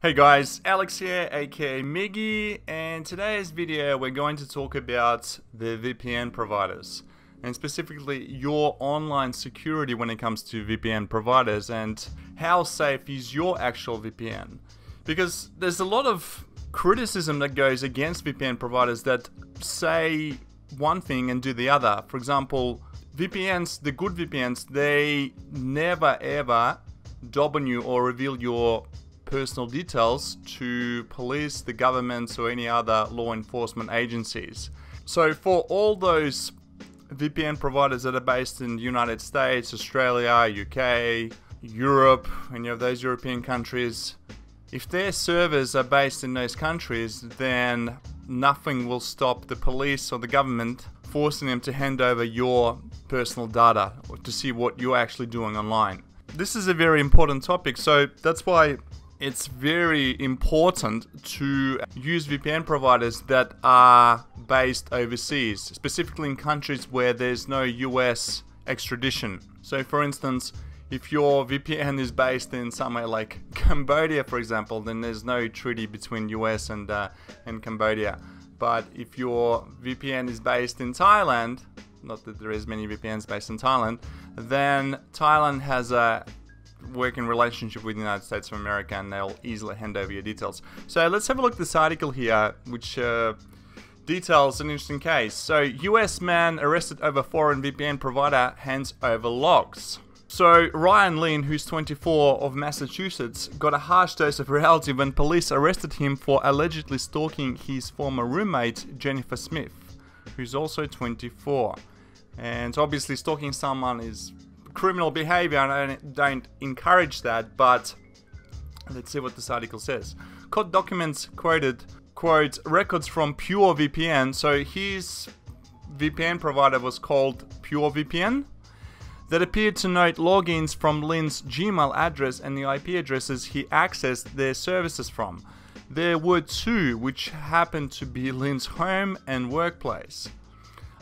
Hey guys, Alex here, aka Miggy, and today's video we're going to talk about the VPN providers and specifically your online security when it comes to VPN providers and how safe is your actual VPN. Because there's a lot of criticism that goes against VPN providers that say one thing and do the other. For example, VPNs, the good VPNs, they never ever dob on you or reveal your personal details to police, the governments, or any other law enforcement agencies. So for all those VPN providers that are based in the United States, Australia, UK, Europe, any of those European countries, if their servers are based in those countries, then nothing will stop the police or the government forcing them to hand over your personal data or to see what you're actually doing online. This is a very important topic, so that's why it's very important to use VPN providers that are based overseas, specifically in countries where there's no US extradition. So for instance, if your VPN is based in somewhere like Cambodia, for example, then there's no treaty between US and Cambodia. But if your VPN is based in Thailand, not that there is many VPNs based in Thailand, then Thailand has a working relationship with the United States of America and they'll easily hand over your details. So let's have a look at this article here which details an interesting case. So US man arrested over foreign VPN provider hands over logs. So Ryan Lynn, who's 24 of Massachusetts, got a harsh dose of reality when police arrested him for allegedly stalking his former roommate Jennifer Smith, who's also 24. And obviously stalking someone is criminal behavior and I don't encourage that, but let's see what this article says. Court documents quoted, quote, records from Pure VPN. So his VPN provider was called Pure VPN, that appeared to note logins from Lynn's Gmail address and the IP addresses he accessed their services from. There were two which happened to be Lynn's home and workplace.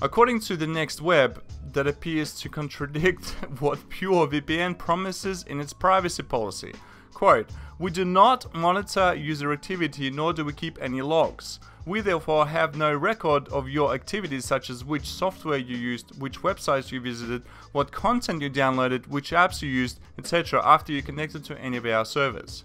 According to the Next Web, that appears to contradict what Pure VPN promises in its privacy policy. Quote, we do not monitor user activity nor do we keep any logs. We therefore have no record of your activities such as which software you used, which websites you visited, what content you downloaded, which apps you used, etc. after you connected to any of our servers.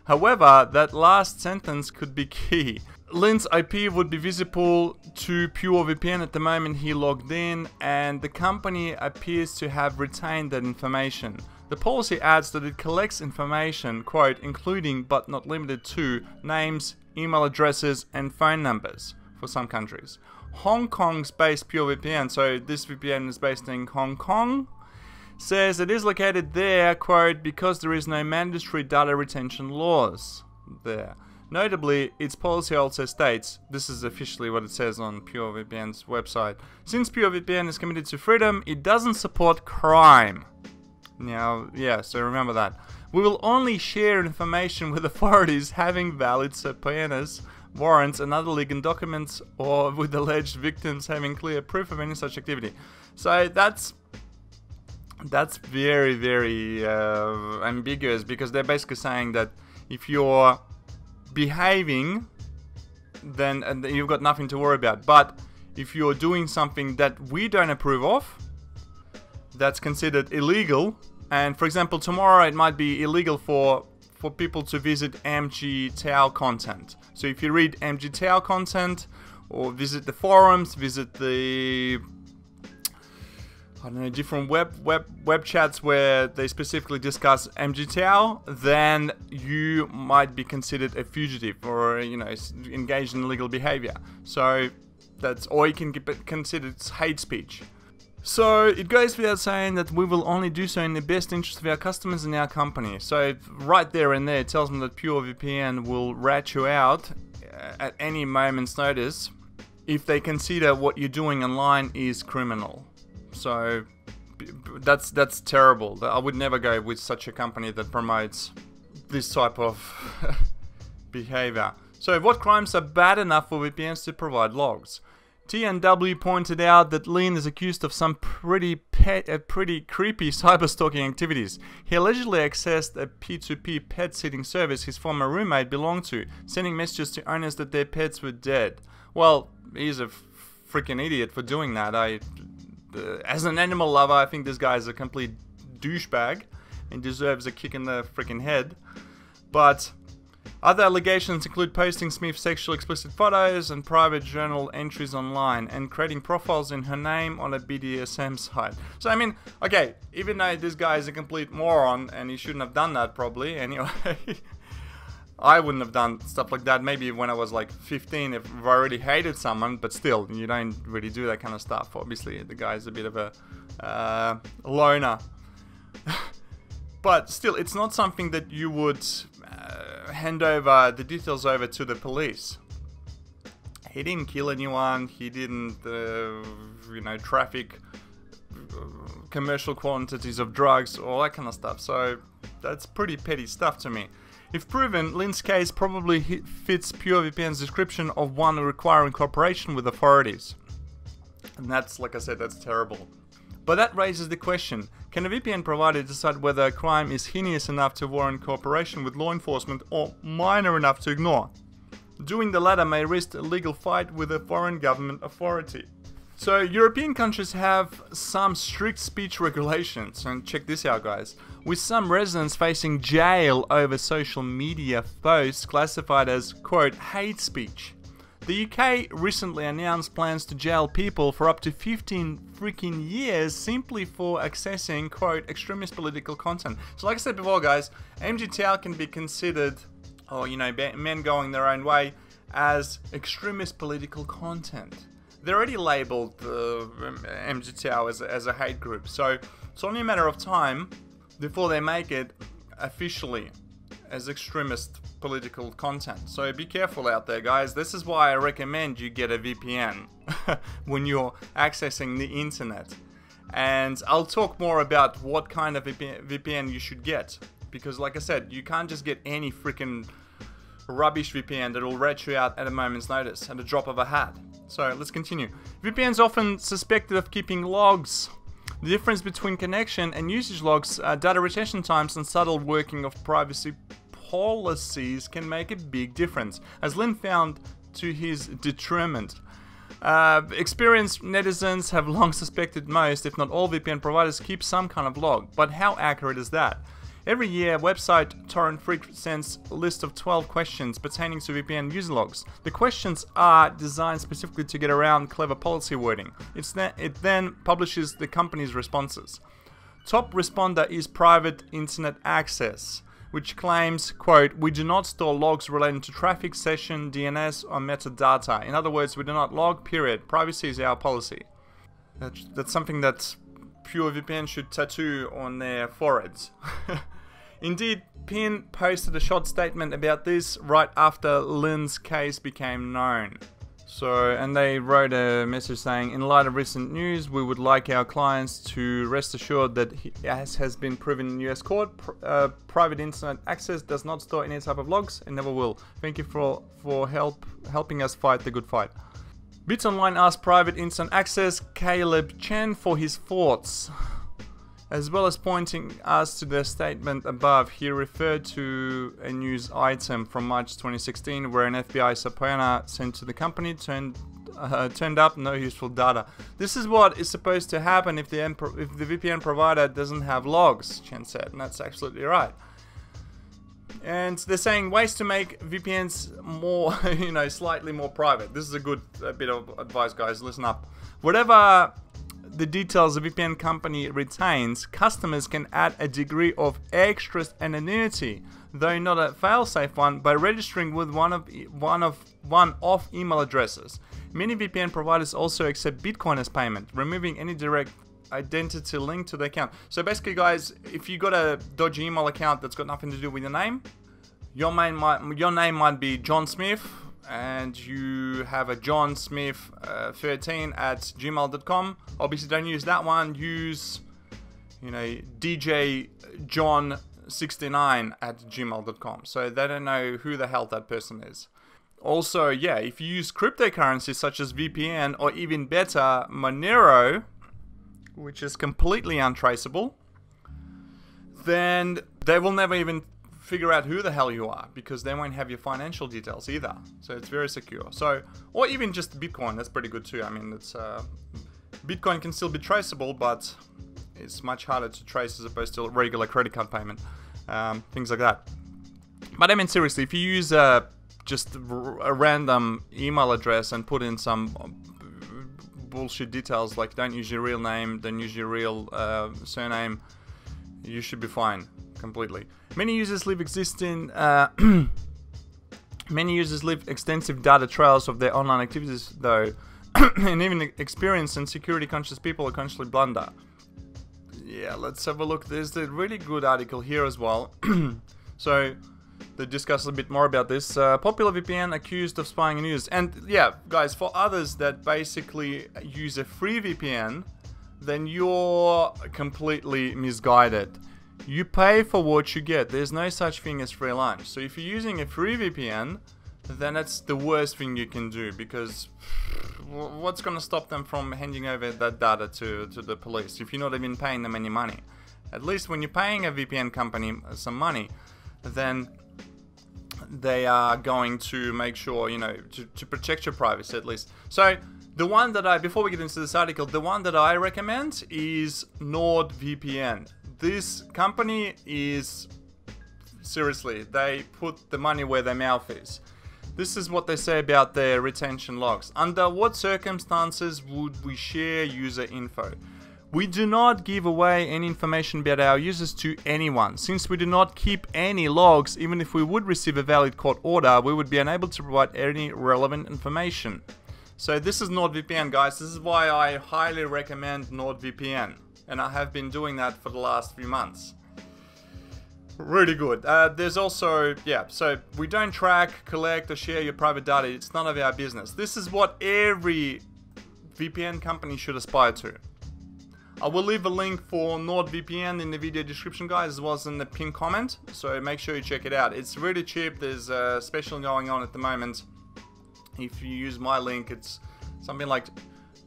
However, that last sentence could be key. Lynn's IP would be visible to Pure VPN at the moment he logged in, and the company appears to have retained that information. The policy adds that it collects information, quote, including but not limited to names, email addresses, and phone numbers for some countries. Hong Kong's based Pure VPN, so this VPN is based in Hong Kong, says it is located there, quote, because there is no mandatory data retention laws there. Notably, its policy also states, this is officially what it says on PureVPN's website, since PureVPN is committed to freedom, it doesn't support crime. Now, yeah, so remember that. We will only share information with authorities having valid subpoenas, warrants, and other legal documents, or with alleged victims having clear proof of any such activity. So that's very, very ambiguous, because they're basically saying that if you're behaving, then you've got nothing to worry about. But if you're doing something that we don't approve of, that's considered illegal. And for example, tomorrow it might be illegal for people to visit MGTOW content. So if you read MGTOW content or visit the forums, visit the different web chats where they specifically discuss MGTOW, then you might be considered a fugitive or, engaged in illegal behavior. So that's, or you can get considered hate speech. So it goes without saying that we will only do so in the best interest of our customers and our company. So right there and there it tells them that PureVPN will rat you out at any moment's notice if they consider what you're doing online is criminal. So that's terrible. I would never go with such a company that promotes this type of behavior. So what crimes are bad enough for VPNs to provide logs? TNW pointed out that Lynn is accused of some pretty pretty creepy cyber-stalking activities. He allegedly accessed a P2P pet-sitting service his former roommate belonged to, sending messages to owners that their pets were dead. Well, he's a freaking idiot for doing that. As an animal lover, I think this guy is a complete douchebag and deserves a kick in the freaking head. But other allegations include posting Smith's sexually explicit photos and private journal entries online and creating profiles in her name on a BDSM site. So I mean, okay, even though this guy is a complete moron and he shouldn't have done that probably, anyway, I wouldn't have done stuff like that maybe when I was like 15 if I already hated someone, but still, you don't really do that kind of stuff. Obviously, the guy's a bit of a loner. But still, it's not something that you would hand over the details over to the police. He didn't kill anyone. He didn't, traffic commercial quantities of drugs, all that kind of stuff. So that's pretty petty stuff to me. If proven, Lynn's case probably fits PureVPN's description of one requiring cooperation with authorities. And that's, like I said, that's terrible. But that raises the question, can a VPN provider decide whether a crime is heinous enough to warrant cooperation with law enforcement or minor enough to ignore? Doing the latter may risk a legal fight with a foreign government authority. So, European countries have some strict speech regulations, and check this out guys, with some residents facing jail over social media posts classified as, quote, hate speech. The UK recently announced plans to jail people for up to 15 freaking years simply for accessing, quote, extremist political content. So like I said before guys, MGTOW can be considered, or you know, men going their own way, as extremist political content. They're already labelled MGTOW as a hate group, so it's only a matter of time before they make it officially as extremist political content. So be careful out there guys. This is why I recommend you get a VPN when you're accessing the internet. And I'll talk more about what kind of VPN you should get, because like I said, you can't just get any freaking rubbish VPN that will rat you out at a moment's notice, at a drop of a hat. So let's continue. VPNs often suspected of keeping logs. The difference between connection and usage logs, data retention times, and subtle working of privacy policies can make a big difference, as Lynn found to his detriment. Experienced netizens have long suspected most, if not all, VPN providers keep some kind of log, but how accurate is that? Every year, website Torrent Freak sends a list of 12 questions pertaining to VPN user logs. The questions are designed specifically to get around clever policy wording. It then publishes the company's responses. Top responder is Private Internet Access, which claims, quote, we do not store logs relating to traffic, session, DNS, or metadata. In other words, we do not log, period. Privacy is our policy. That's something that PureVPN should tattoo on their foreheads. Indeed, PIN posted a short statement about this right after Lynn's case became known. So, and they wrote a message saying, in light of recent news, we would like our clients to rest assured that, as has been proven in US court, private internet access does not store any type of logs and never will. Thank you for helping us fight the good fight. Bits Online asked Private Internet Access Caleb Chen for his thoughts. As well as pointing us to the statement above, he referred to a news item from March 2016 where an FBI subpoena sent to the company turned up no useful data. This is what is supposed to happen if the VPN provider doesn't have logs, Chen said, and that's absolutely right. And they're saying ways to make VPNs more, slightly more private. This is a good bit of advice, guys. Listen up. Whatever the details the VPN company retains, customers can add a degree of extra anonymity, though not a fail-safe one, by registering with one-off email addresses. Many VPN providers also accept Bitcoin as payment, removing any direct identity link to the account. So basically, guys, if you got a dodgy email account that's got nothing to do with your name, your name might be John Smith, and you have a johnsmith13@gmail.com. Obviously, don't use that one. Use, DJ John69@gmail.com. So they don't know who the hell that person is. Also, yeah, if you use cryptocurrencies such as VPN or even better, Monero, which is completely untraceable, then they will never even figure out who the hell you are, because they won't have your financial details either. So it's very secure. So, or even just Bitcoin, that's pretty good too. I mean, it's Bitcoin can still be traceable, but it's much harder to trace as opposed to a regular credit card payment, things like that. But I mean, seriously, if you use just a random email address and put in some bullshit details, like don't use your real name, don't use your real surname, you should be fine completely. Many users leave extensive data trails of their online activities, though, and even experienced and security-conscious people occasionally blunder. Yeah, let's have a look. There's a really good article here as well. So they discuss a bit more about this. Popular VPN accused of spying on users. And yeah, guys, for others that basically use a free VPN, then you're completely misguided. You pay for what you get. There's no such thing as free lunch. So if you're using a free VPN, then that's the worst thing you can do, because what's going to stop them from handing over that data to the police if you're not even paying them any money? At least when you're paying a VPN company some money, then they are going to make sure, you know, to protect your privacy at least. So the one that before we get into this article, the one that I recommend is NordVPN. This company is, seriously, they put the money where their mouth is. This is what they say about their retention logs. Under what circumstances would we share user info? We do not give away any information about our users to anyone. Since we do not keep any logs, even if we would receive a valid court order, we would be unable to provide any relevant information. So this is NordVPN, guys. This is why I highly recommend NordVPN. And I have been doing that for the last few months. Really good. There's also, yeah, so we don't track, collect, or share your private data. It's none of our business. This is what every VPN company should aspire to. I will leave a link for NordVPN in the video description, guys, as well as in the pinned comment. So make sure you check it out. It's really cheap. There's a special going on at the moment. If you use my link, it's something like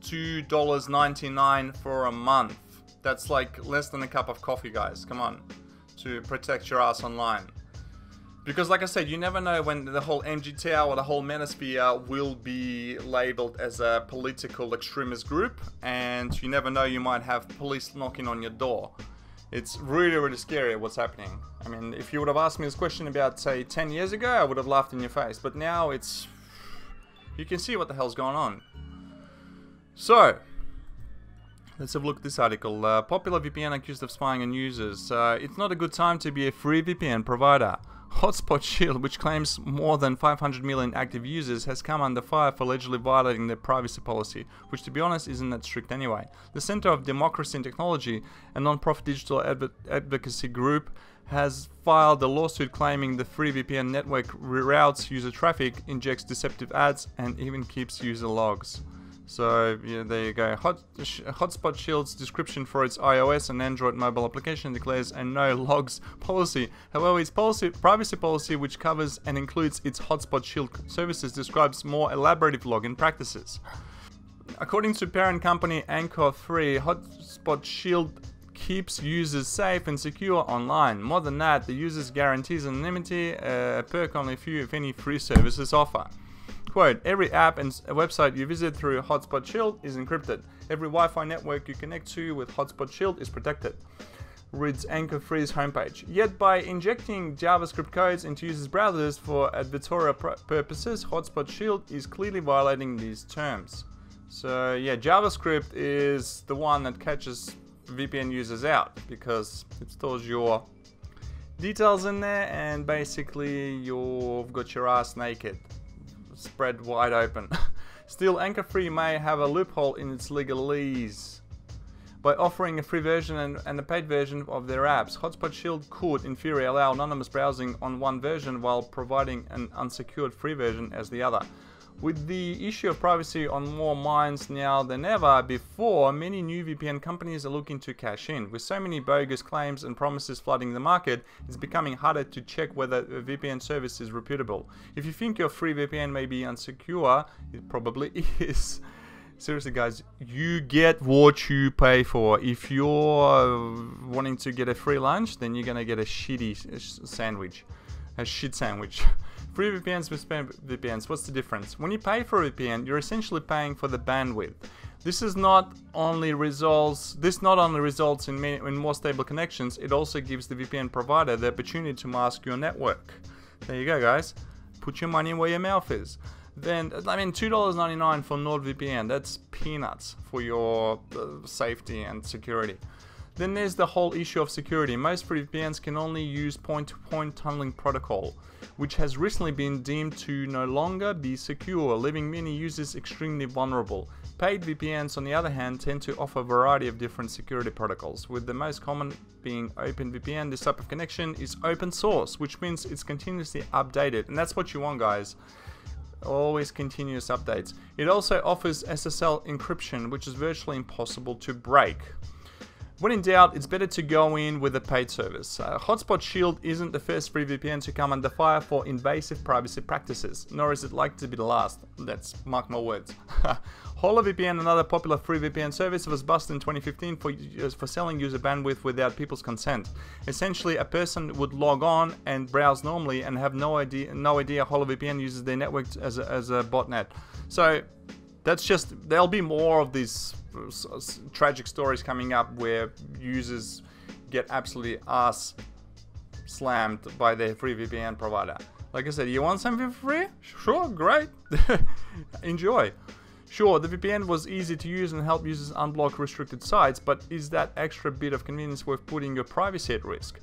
$2.99 for a month. That's like less than a cup of coffee, guys. Come on. To protect your ass online. Because like I said, you never know when the whole MGTOW or the whole manosphere will be labeled as a political extremist group, and you never know, you might have police knocking on your door. It's really, really scary what's happening. I mean, if you would have asked me this question about, say, 10 years ago, I would have laughed in your face. But now it's... you can see what the hell's going on. So... let's have a look at this article. Popular VPN accused of spying on users. It's not a good time to be a free VPN provider. Hotspot Shield, which claims more than 500 million active users, has come under fire for allegedly violating their privacy policy, which to be honest isn't that strict anyway. The Center of Democracy and Technology, a non-profit digital advocacy group, has filed a lawsuit claiming the free VPN network reroutes user traffic, injects deceptive ads, and even keeps user logs. So yeah, there you go. Hotspot Shield's description for its iOS and Android mobile application declares a no logs policy. However, its privacy policy, which covers and includes its Hotspot Shield services, describes more elaborative login practices. According to parent company Anchor 3, Hotspot Shield keeps users safe and secure online. More than that, the users guarantees anonymity, a perk only few, if any, free services offer. Quote, every app and website you visit through Hotspot Shield is encrypted. Every Wi-Fi network you connect to with Hotspot Shield is protected, reads Anchor 3's homepage. Yet by injecting JavaScript codes into users' browsers for advertorial purposes, Hotspot Shield is clearly violating these terms. So yeah, JavaScript is the one that catches VPN users out, because it stores your details in there and basically you've got your ass naked, spread wide open. Still, Anchor 3 may have a loophole in its legalese. By offering a free version and a paid version of their apps, Hotspot Shield could, in theory, allow anonymous browsing on one version while providing an unsecured free version as the other. With the issue of privacy on more minds now than ever before, many new VPN companies are looking to cash in. With so many bogus claims and promises flooding the market, it's becoming harder to check whether a VPN service is reputable. If you think your free VPN may be unsecure, it probably is. Seriously guys, you get what you pay for. If you're wanting to get a free lunch, then you're gonna get a shitty sandwich. A shit sandwich. Free VPNs with spam VPNs, what's the difference? When you pay for a VPN, you're essentially paying for the bandwidth. This not only results in more stable connections, it also gives the VPN provider the opportunity to mask your network. There you go guys. Put your money where your mouth is. Then, I mean, $2.99 for NordVPN, that's peanuts for your safety and security. Then there's the whole issue of security. Most free VPNs can only use point-to-point tunneling protocol, which has recently been deemed to no longer be secure, leaving many users extremely vulnerable. Paid VPNs, on the other hand, tend to offer a variety of different security protocols, with the most common being OpenVPN. This type of connection is open source, which means it's continuously updated, and that's what you want, guys. Always continuous updates. It also offers SSL encryption, which is virtually impossible to break. When in doubt, it's better to go in with a paid service. Hotspot Shield isn't the first free VPN to come under fire for invasive privacy practices, nor is it likely to be the last. That's mark my words. HoloVPN, another popular free VPN service, was busted in 2015 for selling user bandwidth without people's consent. Essentially, a person would log on and browse normally and have no idea HoloVPN uses their network as a botnet. So that's just, there'll be more of these tragic stories coming up where users get absolutely ass slammed by their free VPN provider. Like I said, you want something for free? Sure, great. Enjoy. Sure, the VPN was easy to use and helped users unblock restricted sites, but is that extra bit of convenience worth putting your privacy at risk?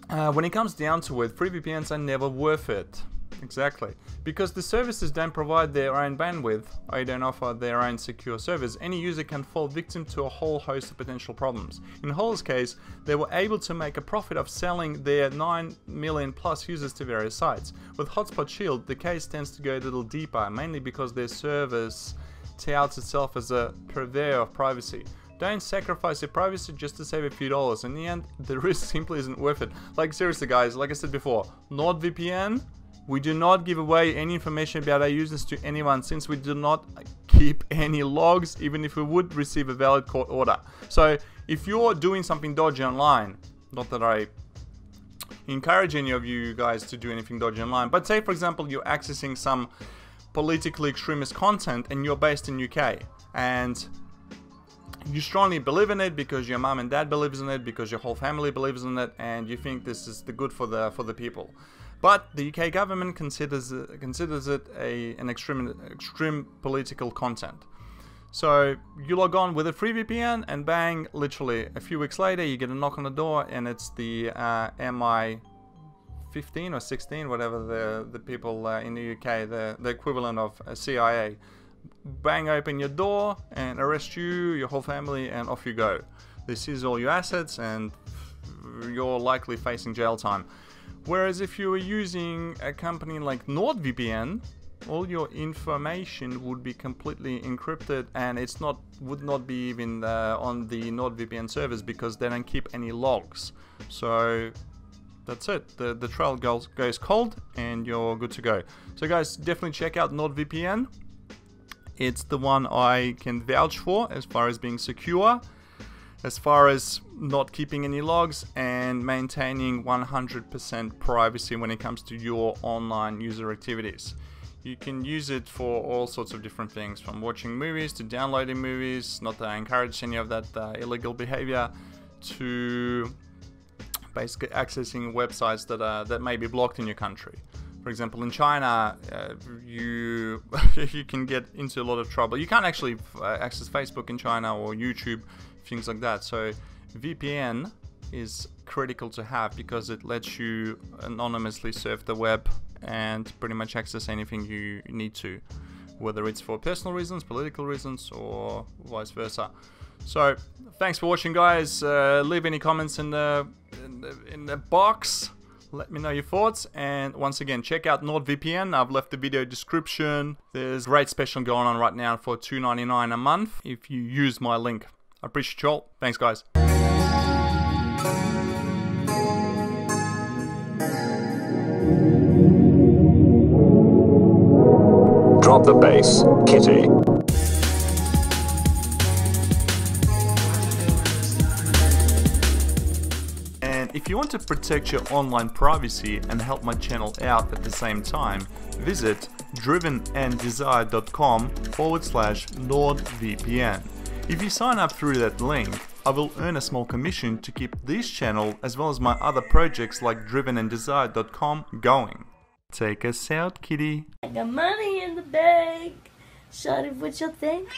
When it comes down to it, free VPNs are never worth it. Exactly. Because the services don't provide their own bandwidth, or don't offer their own secure servers, any user can fall victim to a whole host of potential problems. In Holo's case, they were able to make a profit of selling their 9 million plus users to various sites. With Hotspot Shield, the case tends to go a little deeper, mainly because their service touts itself as a purveyor of privacy. Don't sacrifice your privacy just to save a few dollars. In the end, the risk simply isn't worth it. Like seriously guys, like I said before, NordVPN, we do not give away any information about our users to anyone, since we do not keep any logs, even if we would receive a valid court order. So if you're doing something dodgy online, not that I encourage any of you guys to do anything dodgy online, but say for example you're accessing some politically extremist content and you're based in UK and you strongly believe in it because your mom and dad believes in it, because your whole family believes in it, and you think this is the good for the people. But the UK government considers it an extreme political content. So you log on with a free VPN and bang, literally a few weeks later you get a knock on the door and it's the MI15 or 16, whatever the people in the UK, the equivalent of a CIA. Bang open your door and arrest you, your whole family, and off you go. They seize all your assets and you're likely facing jail time. Whereas if you were using a company like NordVPN, all your information would be completely encrypted, and would not be even on the NordVPN servers because they don't keep any logs. So that's it. The trail goes cold and you're good to go. So guys, definitely check out NordVPN. It's the one I can vouch for as far as being secure, as far as not keeping any logs, and maintaining 100% privacy when it comes to your online user activities. You can use it for all sorts of different things, from watching movies to downloading movies, not that I encourage any of that illegal behavior, to basically accessing websites that may be blocked in your country. For example, in China, you can get into a lot of trouble. You can't actually access Facebook in China or YouTube, things like that. So VPN is critical to have because it lets you anonymously surf the web and pretty much access anything you need to, whether it's for personal reasons, political reasons, or vice versa. So thanks for watching, guys. Leave any comments in the box. Let me know your thoughts, and once again, check out NordVPN. I've left the video description. There's a great special going on right now for $2.99 a month if you use my link. I appreciate you all. Thanks, guys. Drop the bass, Kitty. you want to protect your online privacy and help my channel out at the same time, visit drivenanddesired.com/NordVPN. If you sign up through that link, I will earn a small commission to keep this channel as well as my other projects like drivenanddesired.com going. Take us out, kitty. I got money in the bank. Shawty, what you think?